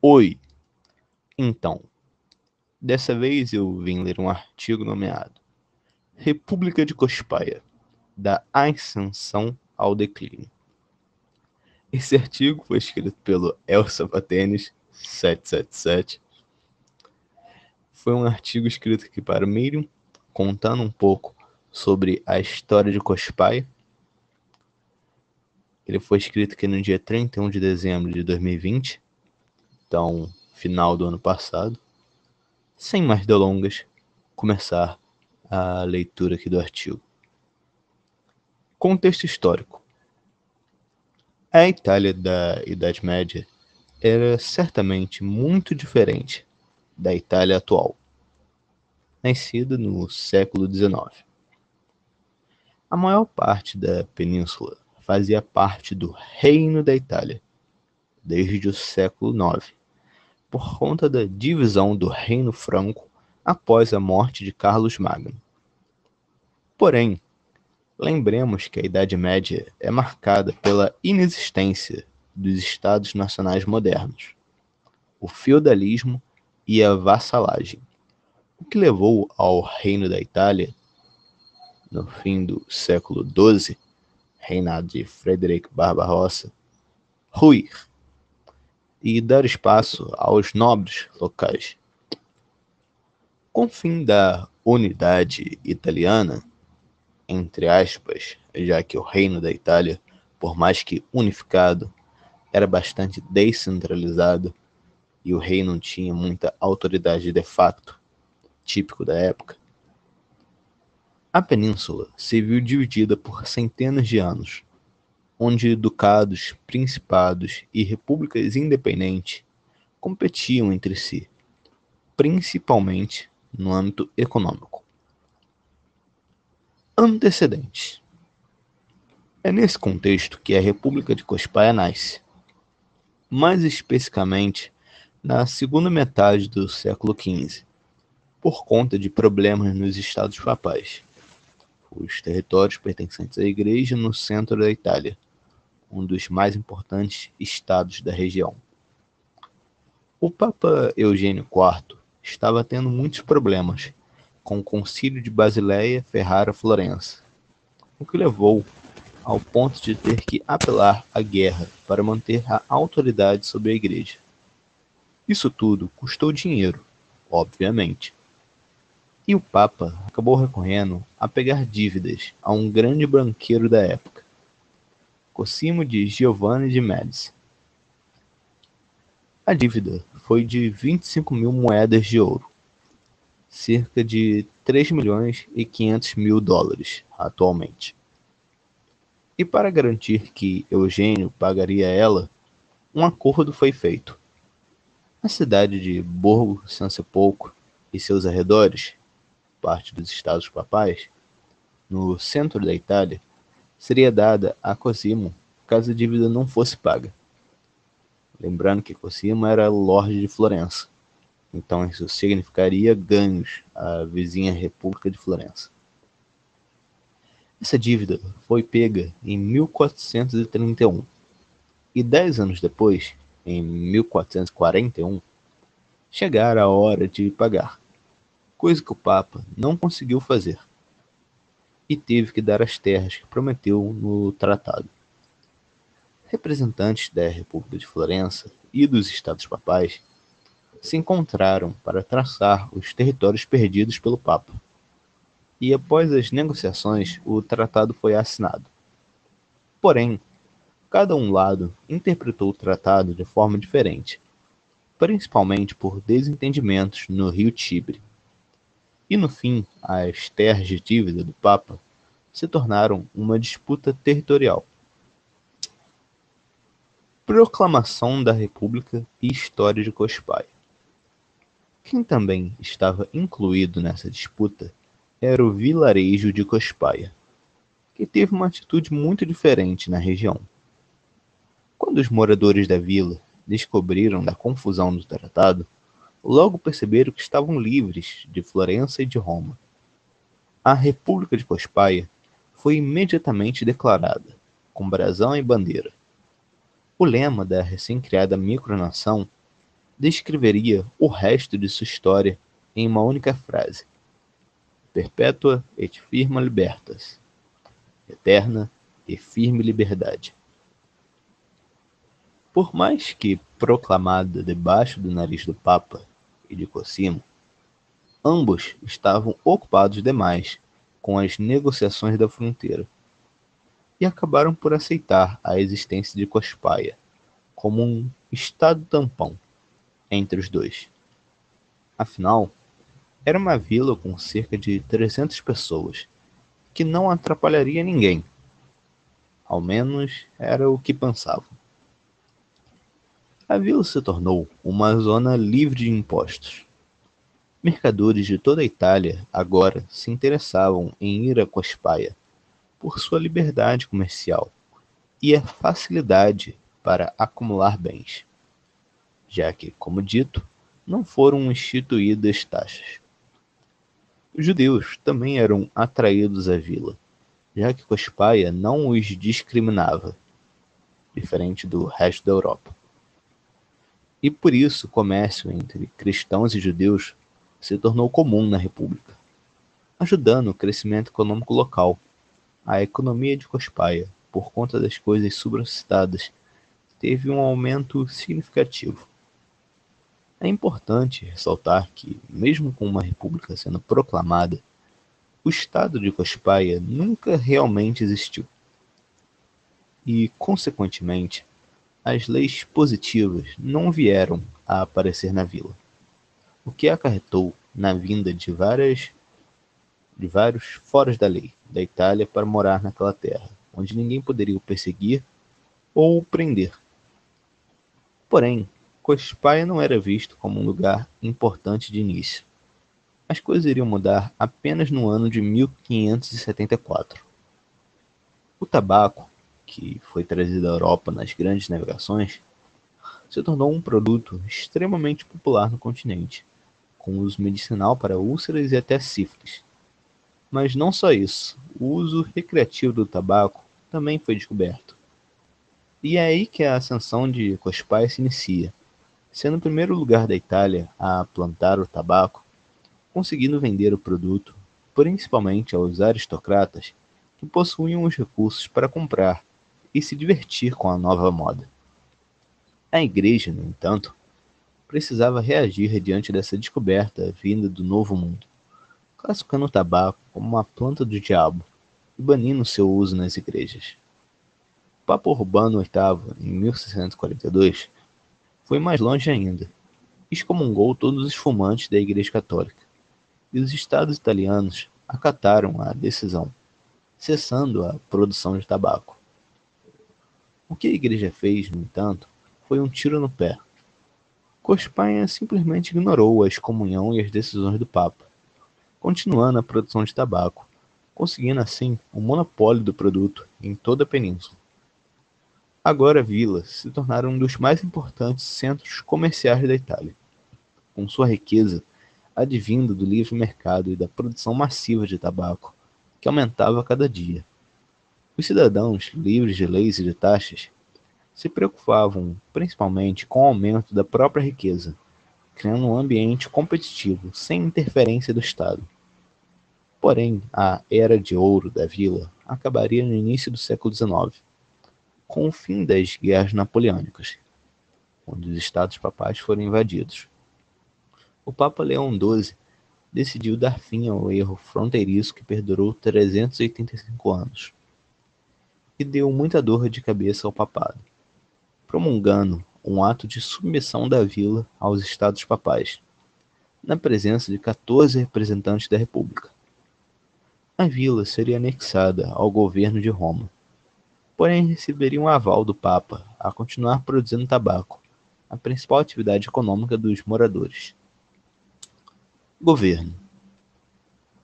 Oi, então, dessa vez eu vim ler um artigo nomeado República de Cospaia, da Ascensão ao Declínio. Esse artigo foi escrito pelo Elsa Patenes, 777. Foi um artigo escrito aqui para o Medium, contando um pouco sobre a história de Cospaia. Ele foi escrito aqui no dia 31 de dezembro de 2020, então final do ano passado. Sem mais delongas, começar a leitura aqui do artigo. Contexto histórico. A Itália da Idade Média era certamente muito diferente da Itália atual, nascida no século XIX. A maior parte da península fazia parte do Reino da Itália, desde o século IX, por conta da divisão do Reino Franco após a morte de Carlos Magno. Porém, lembremos que a Idade Média é marcada pela inexistência dos Estados nacionais modernos, o feudalismo e a vassalagem, o que levou ao Reino da Itália, no fim do século XII, reinado de Frederico Barbarossa, ruir e dar espaço aos nobres locais. Com o fim da unidade italiana, entre aspas, já que o Reino da Itália, por mais que unificado, era bastante descentralizado e o rei não tinha muita autoridade de facto, típico da época. A península se viu dividida por centenas de anos, onde ducados, principados e repúblicas independentes competiam entre si, principalmente no âmbito econômico. Antecedentes. É nesse contexto que a República de Cospaia nasce, mais especificamente na segunda metade do século XV, por conta de problemas nos estados papais, os territórios pertencentes à Igreja no centro da Itália, um dos mais importantes estados da região. O Papa Eugênio IV estava tendo muitos problemas com o Concílio de Basileia Ferrara-Florença, o que levou ao ponto de ter que apelar à guerra para manter a autoridade sobre a Igreja. Isso tudo custou dinheiro, obviamente. E o Papa acabou recorrendo a pegar dívidas a um grande banqueiro da época, Cosimo de Giovanni de Médici. A dívida foi de 25 mil moedas de ouro, cerca de 3 milhões e 500 mil dólares atualmente. E para garantir que Eugênio pagaria ela, um acordo foi feito. A cidade de Borgo San Sepolcro e seus arredores, parte dos estados papais, no centro da Itália, seria dada a Cosimo caso a dívida não fosse paga. Lembrando que Cosimo era Lorde de Florença, então isso significaria ganhos à vizinha República de Florença. Essa dívida foi pega em 1431 e 10 anos depois, em 1441, chegara a hora de pagar, coisa que o Papa não conseguiu fazer e teve que dar as terras que prometeu no tratado. Representantes da República de Florença e dos Estados Papais se encontraram para traçar os territórios perdidos pelo Papa. E após as negociações, o tratado foi assinado. Porém, cada um lado interpretou o tratado de forma diferente, principalmente por desentendimentos no rio Tibre. E no fim, as terras de dívida do Papa se tornaram uma disputa territorial. Proclamação da República e História de Cospaia. Quem também estava incluído nessa disputa era o vilarejo de Cospaia, que teve uma atitude muito diferente na região. Quando os moradores da vila descobriram da confusão do tratado, logo perceberam que estavam livres de Florença e de Roma. A República de Cospaia foi imediatamente declarada, com brasão e bandeira. O lema da recém-criada micronação descreveria o resto de sua história em uma única frase: Perpetua et firma libertas, eterna e firme liberdade. Por mais que proclamada debaixo do nariz do Papa e de Cosimo, ambos estavam ocupados demais com as negociações da fronteira e acabaram por aceitar a existência de Cospaia como um estado tampão entre os dois. Afinal, era uma vila com cerca de 300 pessoas, que não atrapalharia ninguém. Ao menos era o que pensavam. A vila se tornou uma zona livre de impostos. Mercadores de toda a Itália agora se interessavam em ir a Cospaia por sua liberdade comercial e a facilidade para acumular bens, já que, como dito, não foram instituídas taxas. Os judeus também eram atraídos à vila, já que Cospaia não os discriminava, diferente do resto da Europa. E por isso o comércio entre cristãos e judeus se tornou comum na República, ajudando o crescimento econômico local. A economia de Cospaia, por conta das coisas supracitadas, teve um aumento significativo. É importante ressaltar que, mesmo com uma república sendo proclamada, o estado de Cospaia nunca realmente existiu. E, consequentemente, as leis positivas não vieram a aparecer na vila, o que acarretou na vinda de vários foras da lei da Itália para morar naquela terra, onde ninguém poderia o perseguir ou o prender. Porém, Cospaia não era visto como um lugar importante de início. As coisas iriam mudar apenas no ano de 1574. O tabaco, que foi trazido da Europa nas grandes navegações, se tornou um produto extremamente popular no continente, com uso medicinal para úlceras e até sífilis. Mas não só isso, o uso recreativo do tabaco também foi descoberto. E é aí que a ascensão de Cospaia se inicia, sendo o primeiro lugar da Itália a plantar o tabaco, conseguindo vender o produto principalmente aos aristocratas que possuíam os recursos para comprar e se divertir com a nova moda. A igreja, no entanto, precisava reagir diante dessa descoberta vinda do Novo Mundo, classificando o tabaco como uma planta do diabo e banindo seu uso nas igrejas. O Papa Urbano VIII, em 1642, foi mais longe ainda. Excomungou todos os fumantes da Igreja Católica, e os estados italianos acataram a decisão, cessando a produção de tabaco. O que a Igreja fez, no entanto, foi um tiro no pé. Cospaia simplesmente ignorou a excomunhão e as decisões do Papa, continuando a produção de tabaco, conseguindo assim o monopólio do produto em toda a península. Agora a vila se tornaram um dos mais importantes centros comerciais da Itália, com sua riqueza advinda do livre mercado e da produção massiva de tabaco, que aumentava a cada dia. Os cidadãos, livres de leis e de taxas, se preocupavam principalmente com o aumento da própria riqueza, criando um ambiente competitivo sem interferência do Estado. Porém, a Era de Ouro da vila acabaria no início do século XIX, com o fim das guerras napoleônicas, onde os estados papais foram invadidos. O Papa Leão XII decidiu dar fim ao erro fronteiriço que perdurou 385 anos e deu muita dor de cabeça ao papado, promulgando um ato de submissão da vila aos estados papais, na presença de 14 representantes da República. A vila seria anexada ao governo de Roma, porém receberia um aval do Papa a continuar produzindo tabaco, a principal atividade econômica dos moradores. Governo.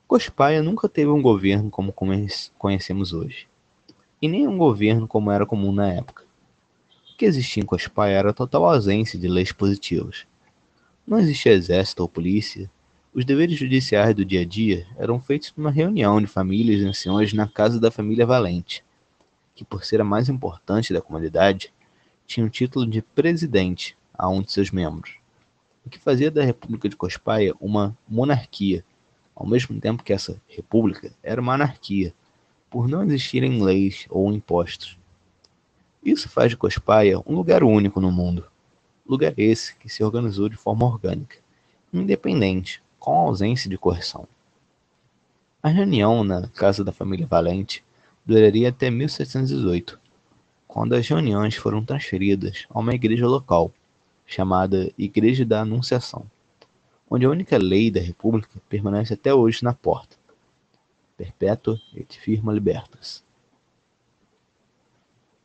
Cospaia nunca teve um governo como conhecemos hoje, e nem um governo como era comum na época. O que existia em Cospaia era a total ausência de leis positivas. Não existia exército ou polícia. Os deveres judiciais do dia a dia eram feitos numa reunião de famílias e anciões na casa da família Valente, que, por ser a mais importante da comunidade, tinha o título de presidente a um de seus membros. o que fazia da República de Cospaia uma monarquia, ao mesmo tempo que essa república era uma anarquia, por não existirem leis ou impostos. Isso faz de Cospaia um lugar único no mundo, lugar esse que se organizou de forma orgânica, independente, com ausência de coerção. A reunião na casa da família Valente duraria até 1718, quando as reuniões foram transferidas a uma igreja local, chamada Igreja da Anunciação, onde a única lei da República permanece até hoje na porta: Perpetua et firma libertas.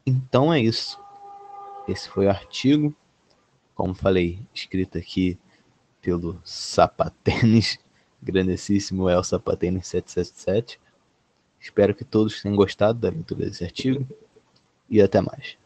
Então é isso. Esse foi o artigo, como falei, escrito aqui pelo Sapatênis, grandíssimo El Sapatênis 777. Espero que todos tenham gostado da leitura desse artigo e até mais.